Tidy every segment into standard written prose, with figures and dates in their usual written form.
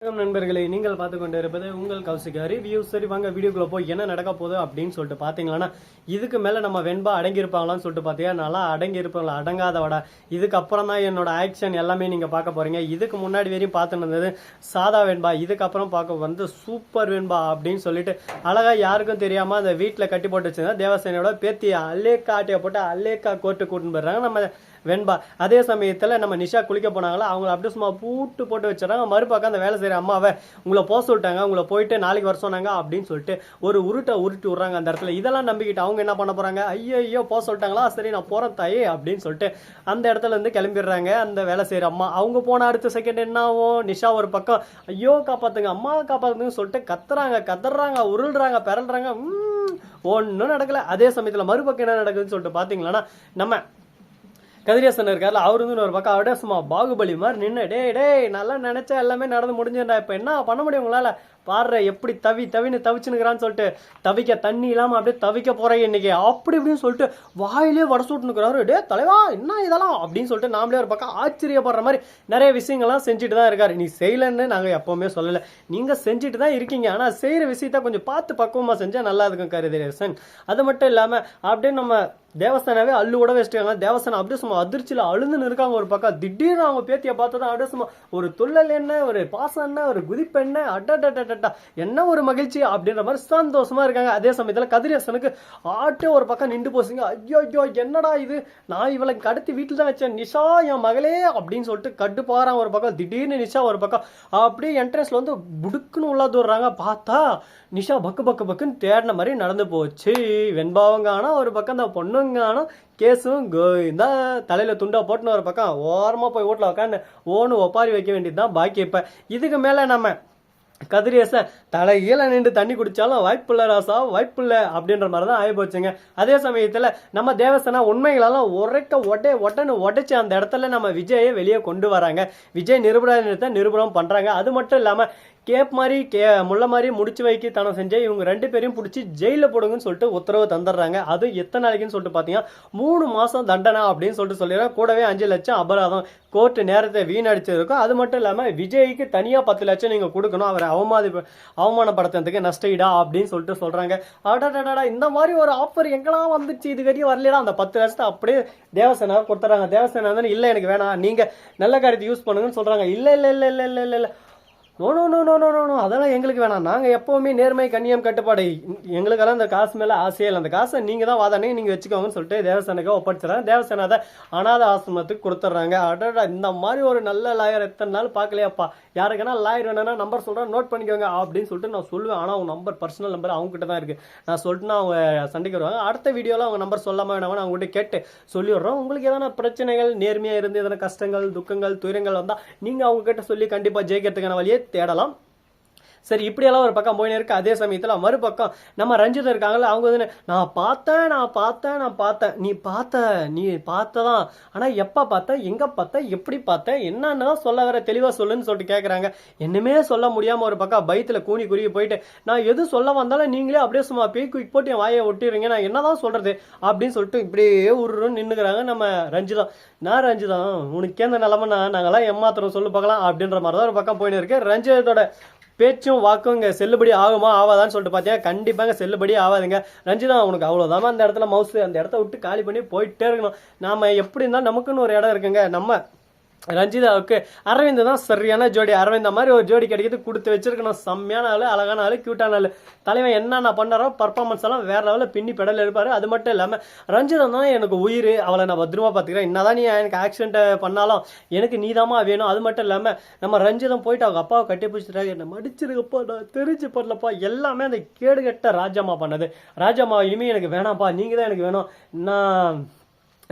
வணக்கம் நண்பர்களே, நீங்கள் பார்த்து கொண்டு இருப்பது உங்கள் கௌசிகா ரிவ்யூ. சரி வாங்க வீடியோக்குள்ள போய் என்ன நடக்க போகுது அப்படின்னு சொல்லிட்டு பார்த்தீங்கன்னா, இதுக்கு மேலே நம்ம வெண்பா அடங்கியிருப்பாங்களான்னு சொல்லிட்டு பார்த்தீங்கன்னா, நல்லா அடங்கியிருப்பாங்களா அடங்காதவட. இதுக்கப்புறம் தான் என்னோட ஆக்ஷன் எல்லாமே நீங்கள் பார்க்க போறீங்க. இதுக்கு முன்னாடி வரையும் பார்த்துட்டு இருந்தது சாதா வெண்பா, இதுக்கப்புறம் பார்க்க வந்து சூப்பர் வெண்பா அப்படின்னு சொல்லிட்டு அழகா யாருக்கும் தெரியாமல் அந்த வீட்டில் கட்டி போட்டு வச்சிருந்தா தேவசேனையோட பேத்தி அல்லேக்கா ஆட்டையை போட்டு அல்லேக்கா கோர்ட்டு கூட்டின்னு போயிடுறாங்க நம்ம வெண்பா. அதே சமயத்தில் நம்ம நிஷா குளிக்க போனாங்களா, அவங்கள அப்படியே சும்மா பூட்டு போட்டு வச்சுறாங்க. மறுபக்கம் அந்த வேலை செய்கிற அம்மாவை உங்களை போக சொல்லிட்டாங்க, உங்களை போயிட்டு நாளைக்கு வர சொன்னாங்க அப்படின்னு சொல்லிட்டு ஒரு உருட்டி விட்றாங்க அந்த இடத்துல. இதெல்லாம் நம்பிக்கிட்டு அவங்க என்ன பண்ண போகிறாங்க, ஐயோ போக சொல்லிட்டாங்களா, சரி நான் போகிறேன் தாயே அப்படின்னு சொல்லிட்டு அந்த இடத்துல இருந்து கிளம்பிடுறாங்க அந்த வேலை செய்கிற அம்மா. அவங்க போன அடுத்த செகண்ட் என்ன ஆகும், நிஷா ஒரு பக்கம் ஐயோ காப்பாற்றுங்க அம்மாவை காப்பாற்றுங்கன்னு சொல்லிட்டு கத்துறாங்க உருள்றாங்க பெறல்றாங்க. ஒன்றும் நடக்கல. அதே சமயத்தில் மறுபக்கம் என்ன நடக்குதுன்னு சொல்லிட்டு பார்த்தீங்களன்னா, நம்ம கதிரேசன் இருக்கார்ல, அவரு வந்து ஒரு பக்கம் அப்படியே சும்மா பாகுபலி மாதிரி நின்று டேய் நல்லா நினைச்சா எல்லாமே நடந்து முடிஞ்சுடா, இப்போ என்ன பண்ண முடியும் உங்களால, பாடுற எப்படி தவின்னு தவிச்சுனுக்கிறான்னு சொல்லிட்டு தவிக்க தண்ணி இல்லாமல் அப்படியே தவிக்க போறேன் இன்னைக்கு அப்படி இப்படின்னு சொல்லிட்டு வாயிலே வட சுட்டுனுக்குறாரு. டே தலைவா என்ன இதெல்லாம் அப்படின்னு சொல்லிட்டு நாமளே ஒரு பக்கம் ஆச்சரியப்படுற மாதிரி நிறைய விஷயங்கள்லாம் செஞ்சுட்டு தான் இருக்காரு. நீ செய்யலன்னு நாங்கள் எப்பவுமே சொல்லலை, நீங்க செஞ்சுட்டு தான் இருக்கீங்க, ஆனால் செய்யற விஷயத்த கொஞ்சம் பார்த்து பக்குவமா செஞ்சா நல்லா இருக்கும் கதிரேசன். அது மட்டும் இல்லாமல் அப்படியே நம்ம தேவஸ்தானாவே அள்ளு கூட வச்சுட்டாங்க. தேவஸ்தானம் அப்படியே சும்மா அதிர்ச்சியில் அழுந்துன்னு இருக்காங்க ஒரு பக்கம். திடீர்னு அவங்க பேத்தியை பார்த்ததான் அப்படியே சும்மா ஒரு துள்ளல் என்ன, ஒரு பாசம் என்ன, ஒரு குதிப்பெண்ண, அட்டா என்ன ஒரு மகிழ்ச்சி அப்படின்ற மாதிரி சந்தோஷமா இருக்காங்க. அதே சமயத்தில் கதிரேசனுக்கு ஆட்டே ஒரு பக்கம் நின்று போச்சுங்க. ஐயோ என்னடா இது, நான் இவளை கடத்தி வீட்டில் தான் வச்சேன், நிஷா என் மகளே அப்படின்னு சொல்லிட்டு கட்டுப்பாறான் ஒரு பக்கம். திடீர்னு நிஷா ஒரு பக்கம் அப்படியே என்ட்ரன்ஸ்ல வந்து புடுக்குன்னு உள்ள தூடுறாங்க. பார்த்தா நிஷா பக்குன்னு தேடின மாதிரி நடந்து போச்சு. வெண்பாவங்கானா ஒரு பக்கம், அந்த பொண்ணுங்கானா கேஸும் கோவிந்தா. தலையில துண்டா போட்டுன்னு ஒரு பக்கம் ஓரமா போய் வீட்டில் உட்காந்து ஓன்னு ஒப்பாரி வைக்க வேண்டியதுதான் பாக்கி. இப்ப இதுக்கு மேல நம்ம கதிரேசன் தலைகீழ நின்று தண்ணி குடிச்சாலும் வாய்ப்பில்லை ராசா வாய்ப்பில்லை அப்படின்ற மாதிரி தான் ஆகி போச்சுங்க. அதே சமயத்தில் நம்ம தேவசேனா உண்மைகளெல்லாம் உடைச்சு அந்த இடத்துல நம்ம விஜயை வெளியே கொண்டு வராங்க. விஜய் நிரூபணம் பண்றாங்க. அது மட்டும் இல்லாம கேப் மாதிரி முள்ள மாதிரி முடிச்சு வைக்க தனம் செஞ்ச இவங்க 2 பேரையும் பிடிச்சி ஜெயிலில் போடுங்கன்னு சொல்லிட்டு உத்தரவு தந்துடுறாங்க. அது எத்தனை நாளைக்குன்னு சொல்லிட்டு பார்த்தீங்கன்னா 3 மாசம் தண்டனை அப்படின்னு சொல்லிட்டு சொல்லிடுறாங்க. கூடவே 5 லட்சம் அபராதம், கோர்ட்டு நேரத்தை வீணடிச்சிருக்கும். அது மட்டும் இல்லாமல் விஜய்க்கு தனியாக 10 லட்சம் நீங்கள் கொடுக்கணும், அவரை அவமானப்படுத்துறதுக்கு நஷ்டஈடா அப்படின்னு சொல்லிட்டு சொல்றாங்க. அடடா இந்த மாதிரி ஒரு ஆஃபர் எங்கெல்லாம் வந்துச்சு, இது வரையும் வரலடா. அந்த 10 லட்சத்தை அப்படியே தேவசேனா கொடுத்துறாங்க. தேவசேனா வந்து இல்லை எனக்கு வேணாம், நீங்க நல்ல காரியத்தை யூஸ் பண்ணுங்கன்னு சொல்றாங்க. இல்லை நோ அதெல்லாம் எங்களுக்கு வேணாம், நாங்கள் எப்போவுமே நேர்மை கண்ணியம் கட்டுப்பாடு, எங்களுக்கெல்லாம் இந்த காசு மேலே ஆசையே இல்லை, அந்த காசை நீங்கள் தான் வாதானே நீங்கள் வச்சுக்கோங்கன்னு சொல்லிட்டு தேவசேனாக்கு ஒப்படைச்சிடறாங்க. தேவசேனா அதை அனாத ஆசிரமத்துக்கு கொடுத்துட்றாங்க. அடடா இந்த மாதிரி ஒரு நல்ல லாயர் எத்தனை நாள் பார்க்கலையாப்பா, யாருக்குன்னா லாயர் வேணும்னா நம்பர் சொல்கிறேன் நோட் பண்ணிக்கோங்க அப்படின்னு சொல்லிட்டு நான் சொல்லுவேன். ஆனால் அவங்க நம்பர் பர்சனல் நம்பர் அவங்ககிட்ட தான் இருக்குது. நான் சொல்லிட்டுனா அவங்க சண்டைக்கு வருவாங்க. அடுத்த வீடியோவில் அவங்க நம்பர் சொல்லாமல் வேணாமல் அவங்ககிட்ட கேட்டு சொல்லிடுறோம். உங்களுக்கு எதனா பிரச்சனைகள் நேர்மையாக இருந்து எதனா கஷ்டங்கள் துக்கங்கள் துயரங்கள் வந்தால் நீங்கள் அவங்ககிட்ட சொல்லி கண்டிப்பாக ஜெயிக்கிறதுக்கான வழியை தேடலாம். சரி இப்படியெல்லாம் ஒரு பக்கம் போயின்னு இருக்கு. அதே சமயத்தில் மறுபக்கம் நம்ம ரஞ்சிதா இருக்காங்கல்ல, அவங்க வந்து நான் பார்த்தேன் நீ பார்த்ததான், ஆனால் எப்போ பார்த்தேன், எங்கே பார்த்தேன், எப்படி பார்த்தேன், என்னன்னு சொல்ல வர தெளிவாக சொல்லுன்னு சொல்லிட்டு கேட்குறாங்க. என்னமே சொல்ல முடியாமல் ஒரு பக்கம் பயத்தில் கூனி குறுகி போயிட்டு நான் எது சொல்ல வந்தாலும் நீங்களே அப்படியே சும்மா குயிக் போட்டு என் வாயை ஒட்டிடுறீங்க, நான் என்னதான் சொல்றது அப்படின்னு சொல்லிட்டு இப்படியே உருன்னு நின்றுக்கிறாங்க நம்ம ரஞ்சிதா. நான் ரஞ்சிதா உனக்கு இந்த நிலமைனா நாங்கெல்லாம் ஏமாத்திரம் சொல்லு பார்க்கலாம் அப்படின்ற மாதிரி தான் ஒரு பக்கம் போயின்னு இருக்கு. ரஞ்சிதோட பேச்சும் வாக்கும் இங்கே செல்லுபடி ஆகுமா ஆகாதான்னு சொல்லிட்டு பார்த்தீங்கன்னா கண்டிப்பாக செல்லுபடி ஆகாதுங்க. ரஞ்சிதா உனக்கு அவ்வளோதாம அந்த இடத்துல மவுசு, அந்த இடத்த விட்டு காலி பண்ணி போயிட்டே இருக்கணும். நாம எப்படி இருந்தாலும் நமக்குன்னு ஒரு இடம் இருக்குங்க. நம்ம ரஞ்சிதாவுக்கு அரவிந்த் தான் சரியான ஜோடி. அரவிந்த் மாதிரி ஒரு ஜோடி கிடைக்கிறது கொடுத்து வச்சிருக்கணும். செம்மையான ஆளு, அழகான ஆளு, கியூட்டான ஆளு. தலைவன் என்னென்ன பண்ணாரோ பர்ஃபார்மன்ஸ் எல்லாம் வேற லெவலில் பின்னி பெடல் எடுப்பாரு. அது மட்டும் இல்லாமல் ரஞ்சிதா தான் எனக்கு உயிர், அவளை நான் பத்திரமா பார்த்துக்கிறேன், என்னதான் நீ எனக்கு ஆக்சிடென்ட் பண்ணாலும் எனக்கு நீதாமா வேணும். அது மட்டும் இல்லாமல் நம்ம ரஞ்சிதம் போயிட்டு அவங்க அப்பாவை கட்டி பிடிச்சிட்டாங்க, என்னை மடிச்சிருக்கப்பா, நான் தெரிஞ்சு பண்ணலப்பா, எல்லாமே அந்த கேடுகட்ட ராஜாமா பண்ணது. ராஜாமா இனிமே எனக்கு வேணாம்ப்பா, நீங்க தான் எனக்கு வேணும். நான்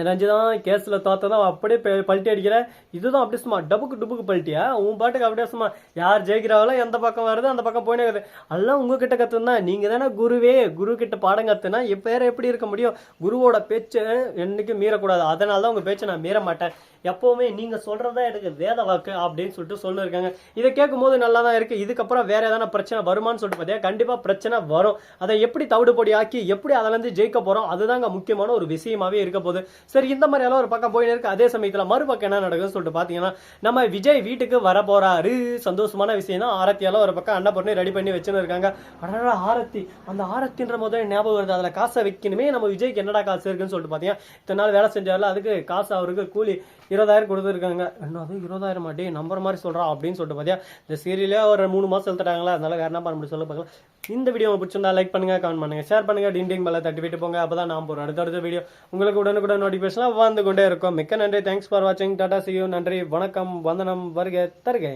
ரஞ்சிதான் கேஸில் தோத்ததான் அப்படியே பல்ட்டி அடிக்கிற, இதுதான் அப்படியே சும்மா டுபுக்கு பல்ட்டியா, உன் பாட்டுக்கு அப்படியே சும்மா யார் ஜெயிக்கிறாங்களோ எந்த பக்கம் வருது அந்த பக்கம் போயினே இருக்குது. அதெல்லாம் உங்ககிட்ட கற்றுனா நீங்கள் தானே குருவே, குரு கிட்ட பாடம் கற்றுனா வேற எப்படி இருக்க முடியும். குருவோட பேச்சை என்றைக்கும் மீறக்கூடாது. அதனால தான் உங்கள் பேச்சை நான் மீற மாட்டேன். எப்பவுமே நீங்க சொல்றதா எனக்கு வேத வாக்கு அப்படின்னு சொல்லிட்டு சொல்லிருக்காங்க. இதை கேட்கும் போது நல்லா தான் இருக்கு. இதுக்கப்புறம் வேற ஏதாவது பிரச்சனை வருமானு சொல்லிட்டு பார்த்தா கண்டிப்பா பிரச்சனை வரும். அதை எப்படி தவிடுபொடி ஆக்கி எப்படி அதுல இருந்து ஜெயிக்க போறோம், அதுதாங்க முக்கியமான ஒரு விஷயமாவே இருக்க போகுது. சரி, இந்த மாதிரி எல்லாம் ஒரு பக்கம் போயின்னு இருக்கு. அதே சமயத்துல மறுபக்கம் என்ன நடக்குதுன்னு சொல்லிட்டு பாத்தீங்கன்னா, நம்ம விஜய் வீட்டுக்கு வர போறாரு. சந்தோஷமான விஷயம் தான். ஆரத்தியெல்லாம் ஒரு பக்கம் அன்னபூர்ணி ரெடி பண்ணி வச்சுன்னு இருக்காங்க. அடடா, ஆரத்தி, அந்த ஆரத்தின்ற முதல்ல ஞாபகம் வருது. அதுல காசை வைக்கணுமே, நம்ம விஜய்க்கு என்னடா காசு இருக்குன்னு சொல்லிட்டு பாத்தீங்கன்னா, இத்தனை நாள் வேலை செஞ்சார்ல, அதுக்கு காசு அவருக்கு கூலி 20,000 கொடுத்துருக்காங்க. என்னது 20,000 மாட்டி நம்புற மாதிரி சொல்றான் அப்படின்னு சொல்லிட்டு பாத்தியா, இந்த சீரியலே ஒரு 3 மாசம் எழுத்துட்டாங்களா, அதனால வேற என்ன பண்ண முடியும் சொல்ல பார்க்கலாம். இந்த வீடியோ பிடிச்சிருந்தா லைக் பண்ணுங்க, கமெண்ட் பண்ணுங்க, ஷேர் பண்ணுங்க, டிண்டிங் பெல்லை தட்டி விட்டு போங்க. அப்பதான் நான் போறோம் அடுத்த வீடியோ உங்களுக்கு உடனுக்குடன் நோட்டிபிகேஷன் வந்து கொண்டே இருக்கும். மிக்க நன்றி. தேங்க்ஸ் ஃபார் வாட்சிங். Tata, see you. நன்றி, வணக்கம், வந்தனம், வருக, தருகை.